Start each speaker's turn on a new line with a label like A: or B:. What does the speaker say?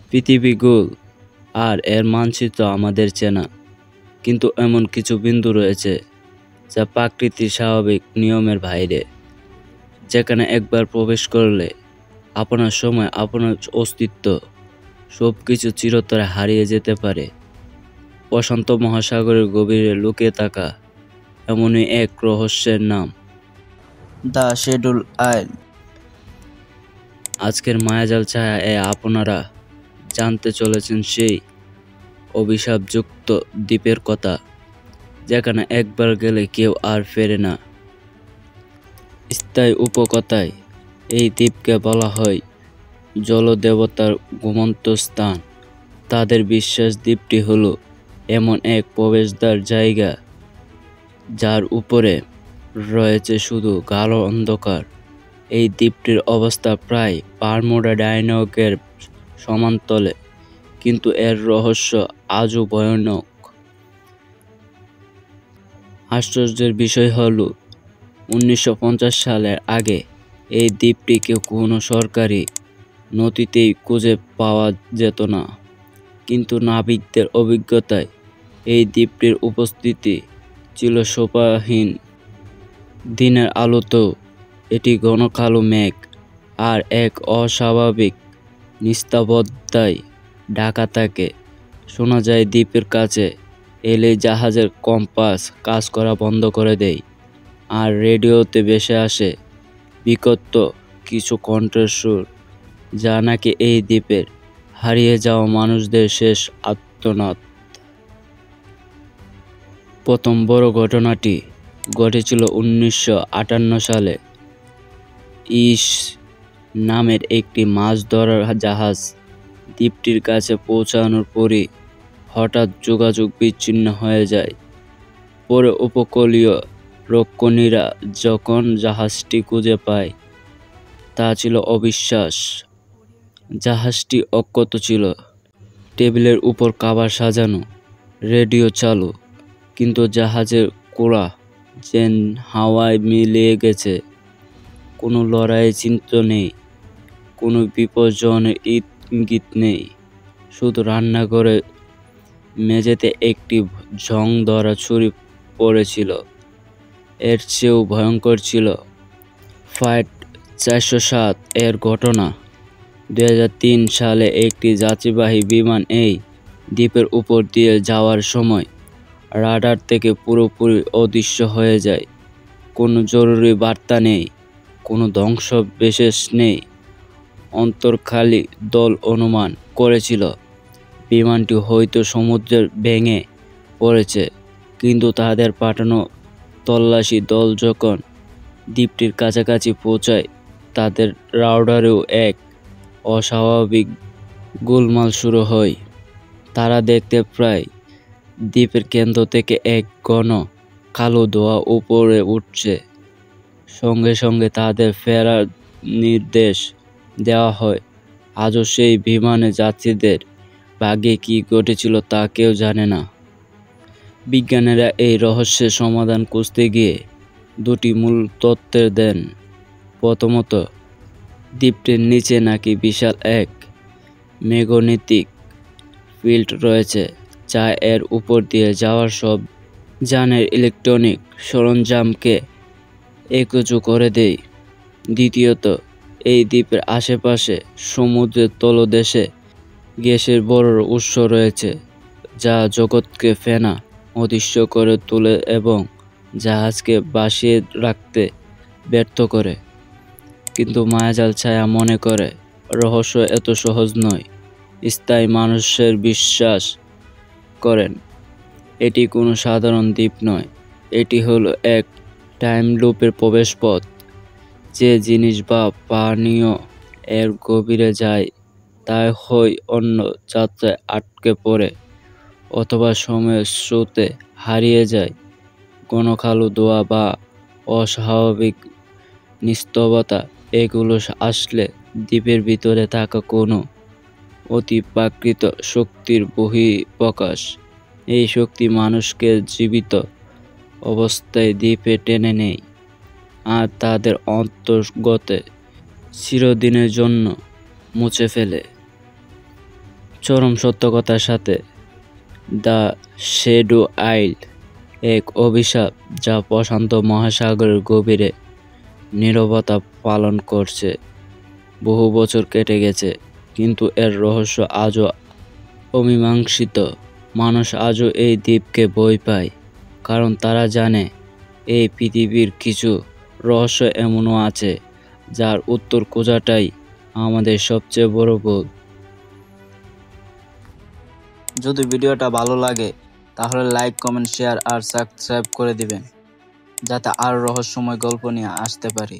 A: পৃথিবী গোল আর এর মানচিত্র আমাদের চেনা, কিন্তু এমন কিছু বিন্দু রয়েছে যা প্রকৃতির স্বাভাবিক নিয়মের বাইরে, যেখানে একবার প্রবেশ করলে আপনার সময়, আপনার অস্তিত্ব সব কিছু চিরতরে হারিয়ে যেতে পারে। প্রশান্ত মহাসাগরের গভীরে লুকিয়ে থাকা এমনই এক রহস্যের নাম
B: দ্য শিডিউল আইল।
A: আজকের মায়াজাল ছায়া আপনারা জানতে চলেছেন সেই অভিশাপযুক্ত দ্বীপের কথা, যেখানে একবার গেলে কেউ আর ফেরে না। স্থায়ী উপকথায় এই দ্বীপকে বলা হয় জলদেবতার ঘুমন্ত স্থান। তাদের বিশ্বাস দ্বীপটি হলো এমন এক প্রবেশদ্বার জায়গা যার উপরে রয়েছে শুধু গাঢ় অন্ধকার। এই দ্বীপটির অবস্থা প্রায় বারমুডা ট্রায়াঙ্গলের সমান্তলে, কিন্তু এর রহস্য আজও ভয়ানক। আশ্চর্যের বিষয় হলো 1950 সালের আগে এই দ্বীপটিকে কোনো সরকারি নথিতেই খুঁজে পাওয়া যেত না, কিন্তু নাবিকদের অভিজ্ঞতায় এই দ্বীপটির উপস্থিতি ছিল শোভাহীন। দিনের আলোতেও এটি ঘন কালো মেঘ আর এক অস্বাভাবিক নিস্তব্ধতায় ঢাকা থাকে। শোনা যায় দ্বীপের কাছে এলে জাহাজের কম্পাস কাজ করা বন্ধ করে দেয়, আর রেডিওতে ভেসে আসে বিকট কিছু কণ্ঠের সুর, যা নাকি এই দ্বীপের হারিয়ে যাওয়া মানুষদের শেষ আর্তনাদ। প্রথম বড় ঘটনাটি ঘটেছিল 1958 সালে। ইস নামের একটি মাছ ধরার জাহাজ দ্বীপটির কাছে পৌঁছানোর পরই হঠাৎ যোগাযোগ বিচ্ছিন্ন হয়ে যায়। পরে উপকূলীয় রক্ষণীরা যখন জাহাজটি খুঁজে পায়, তা ছিল অবিশ্বাস। জাহাজটি অক্ষত ছিল, টেবিলের উপর খাবার সাজানো, রেডিও চালু, কিন্তু জাহাজের কোড়া যেন হাওয়ায় মিলিয়ে গেছে। কোনো লড়াইয়ের চিহ্ন নেই, কোনো বিপর্যয়ের ইঙ্গিত নেই। শুধু রান্নাঘরে মেঝেতে একটি জং ধরা ছুরি পড়েছিল। এর চেয়েও ভয়ঙ্কর ছিল ফ্লাইট 407 এর ঘটনা। 2003 সালে একটি যাত্রীবাহী বিমান এই দ্বীপের উপর দিয়ে যাওয়ার সময় রাডার থেকে পুরোপুরি অদৃশ্য হয়ে যায়। কোনো জরুরি বার্তা নেই, কোনো ধ্বংসাবশেষ নেই। অন্তর্খালী দল অনুমান করেছিল বিমানটি হয়তো সমুদ্রে ভেঙে পড়েছে, কিন্তু তাদের পাঠানো তল্লাশি দল যখন দ্বীপটির কাছাকাছি পৌঁছায়, তাদের রাডারেও এক অস্বাভাবিক গোলমাল শুরু হয়। তারা দেখতে পায় দ্বীপের কেন্দ্র থেকে এক ঘন কালো ধোঁয়া উপরে উঠছে। সঙ্গে সঙ্গে তাদের ফেরার নির্দেশ দেওয়া হয়। আজও সেই বিমানে যাত্রীদের ভাগ্যে কী ঘটেছিল তা কেউ জানে না। বিজ্ঞানীরা এই রহস্যের সমাধান খুঁজতে গিয়ে দুটি মূল তথ্য দেন। প্রথমত, দ্বীপটির নিচে নাকি বিশাল এক ম্যাগনেটিক ফিল্ড রয়েছে, যা এর উপর দিয়ে যাওয়ার সব যানের ইলেকট্রনিক সরঞ্জামকে একজু করে দেয়। দ্বিতীয়ত, এই দ্বীপের আশেপাশে সমুদ্রের তলদেশে গ্যাসের বড় উৎস রয়েছে, যা জগৎকে ফেনা অদৃশ্য করে তোলে এবং জাহাজকে ভাসিয়ে রাখতে ব্যর্থ করে। কিন্তু মায়াজাল ছায়া মনে করে রহস্য এত সহজ নয়। স্থায়ী মানুষের বিশ্বাস করেন এটি কোনো সাধারণ দ্বীপ নয়, এটি হলো এক টাইম লুপের প্রবেশপথ। যে জিনিস বা পানীয় এর গভীরে যায়, তা হয় অন্য যাত্রায় আটকে পড়ে অথবা সময়ের স্রোতে হারিয়ে যায়। ঘন কালো ধোঁয়া বা অস্বাভাবিক নিস্তব্ধতা, এগুলো আসলে দ্বীপের ভিতরে থাকা কোনো অতিপ্রাকৃত শক্তির বহিঃপ্রকাশ। এই শক্তি মানুষকে জীবিত অবস্থায় দ্বীপে টেনে নেয় আর তাদের অন্তর্গতে চিরদিনের জন্য মুছে ফেলে। চরম সত্যকতার সাথে। দ্য শ্যাডো আইল এক অভিশাপ যা প্রশান্ত মহাসাগরের গভীরে নীরবতা পালন করছে। বহু বছর কেটে গেছে, কিন্তু এর রহস্য আজও অমীমাংসিত। মানুষ আজও এই দ্বীপকে ভয় পায়, কারণ তারা জানে এই পৃথিবীর কিছু রহস্য এমনও আছে যার উত্তর খোঁজাটাই আমাদের সবচেয়ে বড় ভুল।
B: যদি ভিডিওটা ভালো লাগে তাহলে লাইক, কমেন্ট, শেয়ার আর সাবস্ক্রাইব করে দিবেন, যাতে আরও রহস্যময় গল্প নিয়ে আসতে পারি।